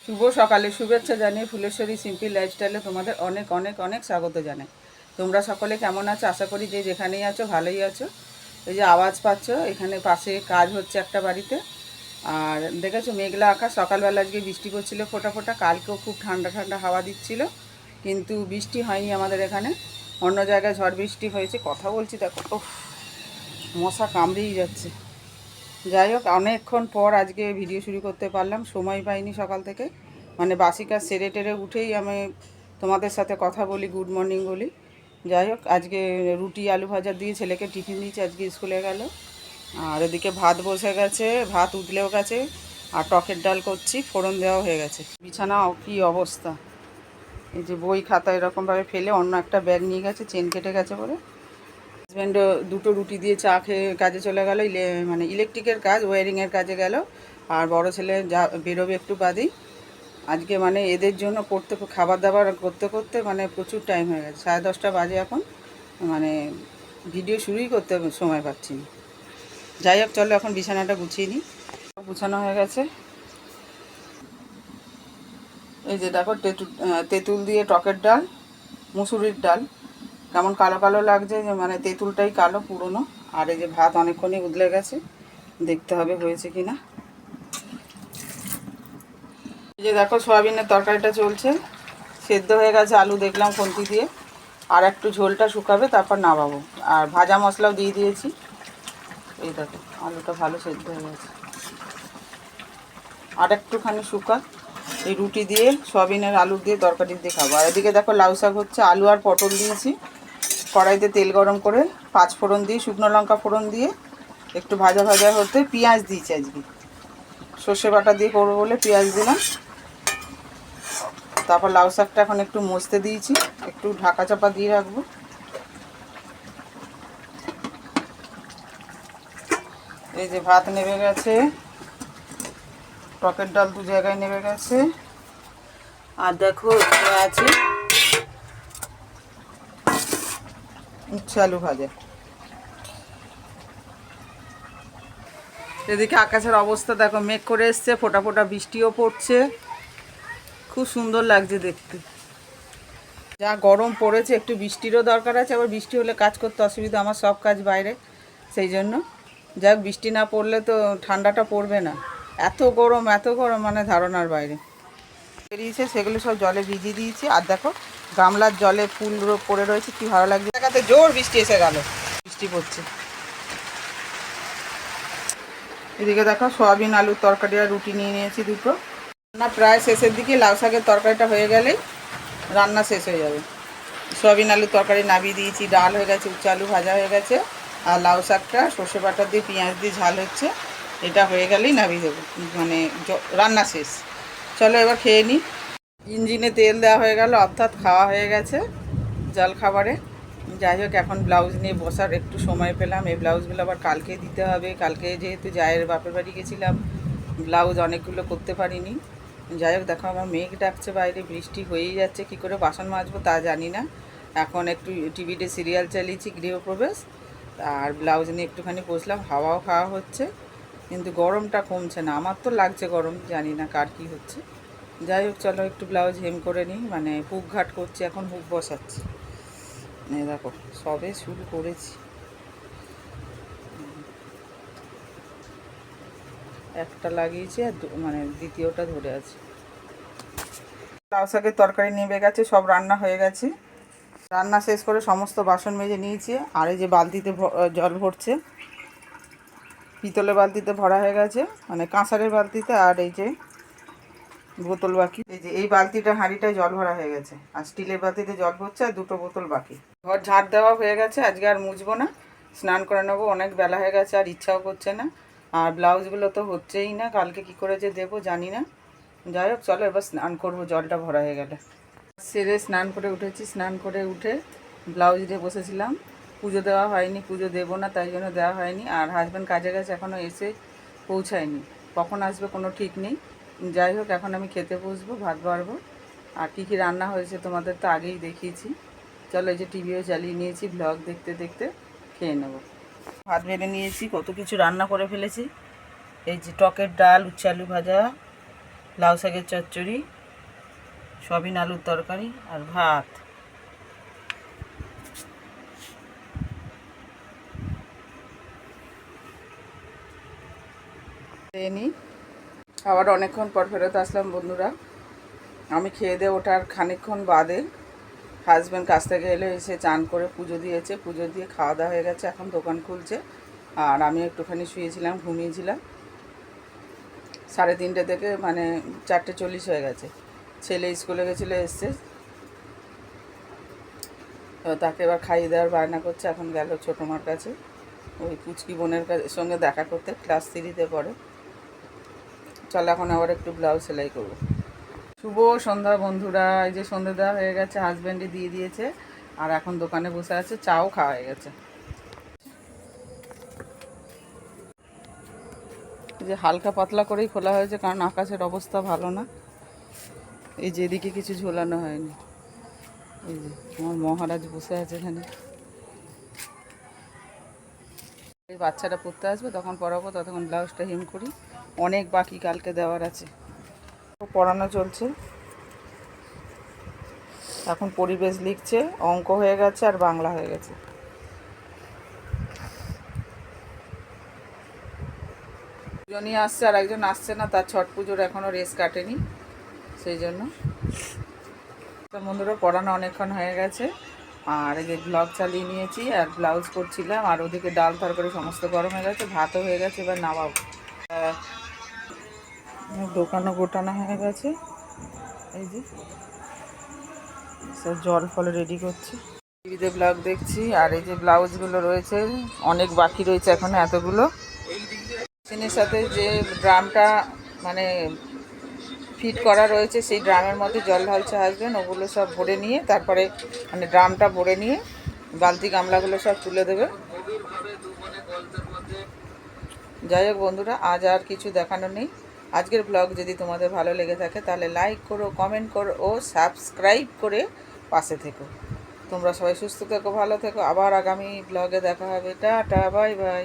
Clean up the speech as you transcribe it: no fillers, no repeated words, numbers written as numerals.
শুভ সকালে শুভেচ্ছা জানিয়ে ফুলেশ্বরী সিম্পল লাইফস্টাইলে তোমাদের অনেক অনেক অনেক স্বাগত জানাই। তোমরা সকলে কেমন আছো? আশা করি যে যেখানেই আছো ভালোই আছো। এই যে আওয়াজ পাচ্ছ, এখানে পাশে কাজ হচ্ছে একটা বাড়িতে। আর দেখেছো মেঘলা আকাশ, সকালবেলা আজকে বৃষ্টি পড়ছিল ফোটা ফোটা, কালকেও খুব ঠান্ডা ঠান্ডা হাওয়া দিচ্ছিল, কিন্তু বৃষ্টি হয়নি আমাদের এখানে। অন্য জায়গায় ঝড় বৃষ্টি হয়েছে। কথা বলছি দেখো, ওহ মশা কামড়েই যাচ্ছে। যাই হোক, অনেকক্ষণ পর আজকে ভিডিও শুরু করতে পারলাম, সময় পাইনি সকাল থেকে। মানে বাসি কাজ সেরে টেরে উঠেই আমি তোমাদের সাথে কথা বলি, গুড মর্নিং বলি। যাই হোক, আজকে রুটি আলু ভাজা দিয়ে ছেলেকে টিফিন দিয়েছি, আজকে স্কুলে গেল। আর এদিকে ভাত বসে গেছে, ভাত উতলেও গেছে। আর টকের ডাল করছি, ফোড়ন দেওয়া হয়ে গেছে। বিছানা কী অবস্থা! এই যে বই খাতা এরকমভাবে ফেলে অন্য একটা ব্যাগ নিয়ে গেছে, চেন কেটে গেছে বলে। হাজব্যান্ডও দুটো রুটি দিয়ে চা খেয়ে কাজে চলে গেল, মানে ইলেকট্রিকের কাজ, ওয়্যারিংয়ের কাজে গেল। আর বড় ছেলে যা বেরোবে একটু বাদেই। আজকে মানে এদের জন্য করতে খাবার দাবার করতে করতে মানে প্রচুর টাইম হয়ে গেছে, 10:30 বাজে এখন। মানে ভিডিও শুরুই করতে সময় পাচ্ছি না। যাই হোক, চলো এখন বিছানাটা গুছিয়ে নিই। গুছানো হয়ে গেছে। এই যে দেখো, তেঁতুল দিয়ে টকের ডাল, মুসুরির ডাল। কেমন কালো কালো লাগছে, যে মানে তেঁতুলটাই কালো পুরনো। আর এই যে ভাত অনেকক্ষণই উদলে গেছে, দেখতে হবে হয়েছে কি না। এই যে দেখো, সয়াবিনের তরকারিটা চলছে, সেদ্ধ হয়ে গেছে, আলু দেখলাম খুন্তি দিয়ে। আর একটু ঝোলটা শুকাবে, তারপর নামাবো। আর ভাজা মশলাও দিয়ে দিয়েছি। এই দেখো, আলুটা ভালো সেদ্ধ হয়ে গেছে, আর একটুখানি শুকা। এই রুটি দিয়ে সয়াবিনের আলু দিয়ে তরকারি দিয়ে খাবো। আর এদিকে দেখো, লাউ শাক হচ্ছে, আলু আর পটল দিয়েছি। কড়াইতে তেল গরম করে 5 ফোড়ন দিয়ে, শুকনো লঙ্কা ফোড়ন দিয়ে একটু ভাজা ভাজা হতে পেঁয়াজ দিয়েছি। আজকে সর্ষে বাটা দিয়ে করবো বলে পেঁয়াজ দিলাম। তারপর লাউ শাকটা এখন একটু মজতে দিয়েছি, একটু ঢাকা চাপা দিয়ে রাখবো। এই যে ভাত নেমে গেছে, টকের ডাল 2 জায়গায় নেমে গেছে। আর দেখো, এখানে আছে উচ্ছে আলু ভাজা। এদিকে আকাশের অবস্থা দেখো, মেঘ করে এসছে, ফোটা ফোটা বৃষ্টিও পড়ছে, খুব সুন্দর লাগছে দেখতে। যা গরম পড়েছে, একটু বৃষ্টিরও দরকার আছে। আবার বৃষ্টি হলে কাজ করতে অসুবিধা, আমার সব কাজ বাইরে, সেই জন্য। যাক, বৃষ্টি না পড়লে তো ঠান্ডাটা পড়বে না। এত গরম এত গরম, মানে ধারণার বাইরে। বেরিয়েছে, সেগুলো সব জলে ভিজিয়ে দিয়েছি। আর দেখো, গামলার জলে ফুল পড়ে রয়েছে, কি ভালো লাগছে। দেখাতে জোর বৃষ্টি এসে গেল, বৃষ্টি পড়ছে। এদিকে দেখো, সয়াবিন আলুর তরকারি আর রুটি নিয়ে নিয়েছি দুটো। রান্না প্রায় শেষের দিকে, লাউ শাকের তরকারিটা হয়ে গেলেই রান্না শেষ হয়ে যাবে। সয়াবিন আলুর তরকারি নামিয়ে দিয়েছি, ডাল হয়ে গেছে, উচ্ছে আলু ভাজা হয়ে গেছে। আর লাউ শাকটা সর্ষে বাটা দিয়ে পেঁয়াজ দিয়ে ঝাল হচ্ছে, এটা হয়ে গেলেই নামিয়ে দেবো, মানে রান্না শেষ। চলো এবার খেয়ে নিই। ইঞ্জিনে তেল দেওয়া হয়ে গেল, অর্থাৎ খাওয়া হয়ে গেছে জল খাবারে। যাই হোক, এখন ব্লাউজ নিয়ে বসার একটু সময় পেলাম। এই ব্লাউজগুলো আবার কালকে দিতে হবে। কালকে যেহেতু জায়ের বাপের বাড়ি গেছিলাম, ব্লাউজ অনেকগুলো করতে পারিনি। যাই হোক, দেখো আমার মেঘ ডাকছে বাইরে, বৃষ্টি হয়েই যাচ্ছে, কী করে বাসন মাজবো তা জানি না। এখন একটু টিভিতে সিরিয়াল চালিয়েছি, গৃহপ্রবেশ। আর ব্লাউজ নিয়ে একটুখানি বসলাম, হাওয়াও খাওয়া হচ্ছে, কিন্তু গরমটা কমছে না। আমার তো লাগছে গরম, জানি না কার কী হচ্ছে। যাই হোক, চলো একটু ব্লাউজ হেম করে নিই, মানে হুক ঘাট করছি, এখন হুক বসাচ্ছি। দেখো, সবে শুরু করেছি, একটা লাগিয়েছি আর মানে দ্বিতীয়টা ধরে আছে। লাউ শাকের তরকারি নেমে গেছে, সব রান্না হয়ে গেছে। রান্না শেষ করে সমস্ত বাসন মেজে নিয়েছি। আর এই যে বালতিতে জল ভরছে, পিতলের বালতিতে ভরা হয়ে গেছে, মানে কাঁসারের বালতিতে। আর এই যে বোতল বাকি, এই যে এই বালতিটা হাঁড়িটায় জল ভরা হয়ে গেছে, আর স্টিলের বালতিতে জল ভরছে, আর 2টো বোতল বাকি। ঘর ঝাঁট দেওয়া হয়ে গেছে, আজকে আর মুছবো না, স্নান করে নেবো, অনেক বেলা হয়ে গেছে, আর ইচ্ছাও করছে না। আর ব্লাউজগুলো তো হচ্ছেই না, কালকে কি করে যে দেবো জানি না। যাই হোক, চলো এবার স্নান করবো, জলটা ভরা হয়ে গেলে। সেরে স্নান করে উঠেছি, স্নান করে উঠে ব্লাউজ দিয়ে বসেছিলাম। পুজো দেওয়া হয়নি, পুজো দেবো না, তাই জন্য দেওয়া হয়নি। আর হাজব্যান্ড কাজে গেছে, এখনও এসে পৌঁছায়নি, কখন আসবে কোনো ঠিক নেই। যাই হোক, এখন আমি খেতে বসবো, ভাত বাড়বো। আর কী কী রান্না হয়েছে তোমাদের তো আগেই দেখিয়েছি। চলো, এই যে টিভিও চালিয়ে নিয়েছি, ব্লগ দেখতে দেখতে খেয়ে নেব। ভাত বেড়ে নিয়েছি, কত কিছু রান্না করে ফেলেছি। এই যে টকের ডাল, উচ্ছে আলু ভাজা, লাউ শাকের চচ্চড়ি, সয়াবিন আলুর তরকারি আর ভাত। খেয়ে আবার অনেকক্ষণ পর ফেরত আসলাম বন্ধুরা। আমি খেয়ে দিয়ে ওঠার খানিকক্ষণ বাদে হাজব্যান্ড কাছ থেকে এসে চান করে পুজো দিয়েছে, পুজো দিয়ে খাওয়া দাওয়া হয়ে গেছে, এখন দোকান খুলছে। আর আমি একটুখানি শুয়েছিলাম, ঘুমিয়েছিলাম। 3:30 থেকে 4:40 হয়ে গেছে। ছেলে স্কুলে গেছিলো, এসছে, তাকে এবার খাইয়ে দেওয়ার বায়না করছে। এখন গেল ছোটো মার কাছে, ওই পুচকি বোনের সঙ্গে দেখা করতে, ক্লাস 3-তে পড়ে। চল এখন আবার একটু ব্লাউজ সেলাই করবো। শুভ সন্ধ্যা বন্ধুরা। এই যে সন্ধ্যে দেওয়া হয়ে গেছে, হাজব্যান্ডই দিয়ে দিয়েছে। আর এখন দোকানে বসে আছে, চাও খাওয়া হয়ে গেছে। এই যে হালকা পাতলা করেই খোলা হয়েছে, কারণ আকাশের অবস্থা ভালো না। এই যে এদিকে কিছু ঝোলানো হয়নি। এই যে আমার মহারাজ বসে আছে এখানে। এই বাচ্চাটা পড়তে আসবে, তখন পড়াবো, ততক্ষণ ব্লাউজটা হিম করি। অনেক বাকি কালকে দেওয়ার আছে। পড়ানো চলছে এখন, পরিবেশ লিখছে, অঙ্ক হয়ে গেছে আর বাংলা হয়ে গেছে। দুজনই আসছে, আর একজন আসছে না, তার ছট পুজোর এখনও রেস কাটেনি, সেই জন্য। বন্ধুরা পড়ানো অনেকক্ষণ হয়ে গেছে, আর এই যে ব্লগ চালিয়ে নিয়েছি, আর ব্লাউজ করছিলাম, আর ওদিকে ডাল তরকারি সমস্ত গরম হয়ে গেছে, ভাতও হয়ে গেছে, এবার নামাবো। দোকানও গোটানো হয়ে গেছে। এই যে সব জল ফল রেডি করছি। টিভিতে ব্লগ দেখছি, আর এই যে ব্লাউজগুলো রয়েছে অনেক বাকি রয়েছে এখনো এতগুলো। মেশিনের সাথে যে ড্রামটা ফিট করা রয়েছে, সেই ড্রামের মধ্যে জল ঢালছে হাজবেন্ড, ওগুলো সব ভরে নিয়ে তারপরে ড্রামটা ভরে নিয়ে বালতি গামলাগুলো সব তুলে দেবে। যাই হোক বন্ধুরা, আজ আর কিছু দেখানো নেই। আজকের ব্লগ যদি তোমাদের ভালো লেগে থাকে তাহলে লাইক করো, কমেন্ট করো ও সাবস্ক্রাইব করে পাশে থেকো। তোমরা সবাই সুস্থ থেকো, ভালো থেকো। আবার আগামী ব্লগে দেখা হবে। Tata, bye bye.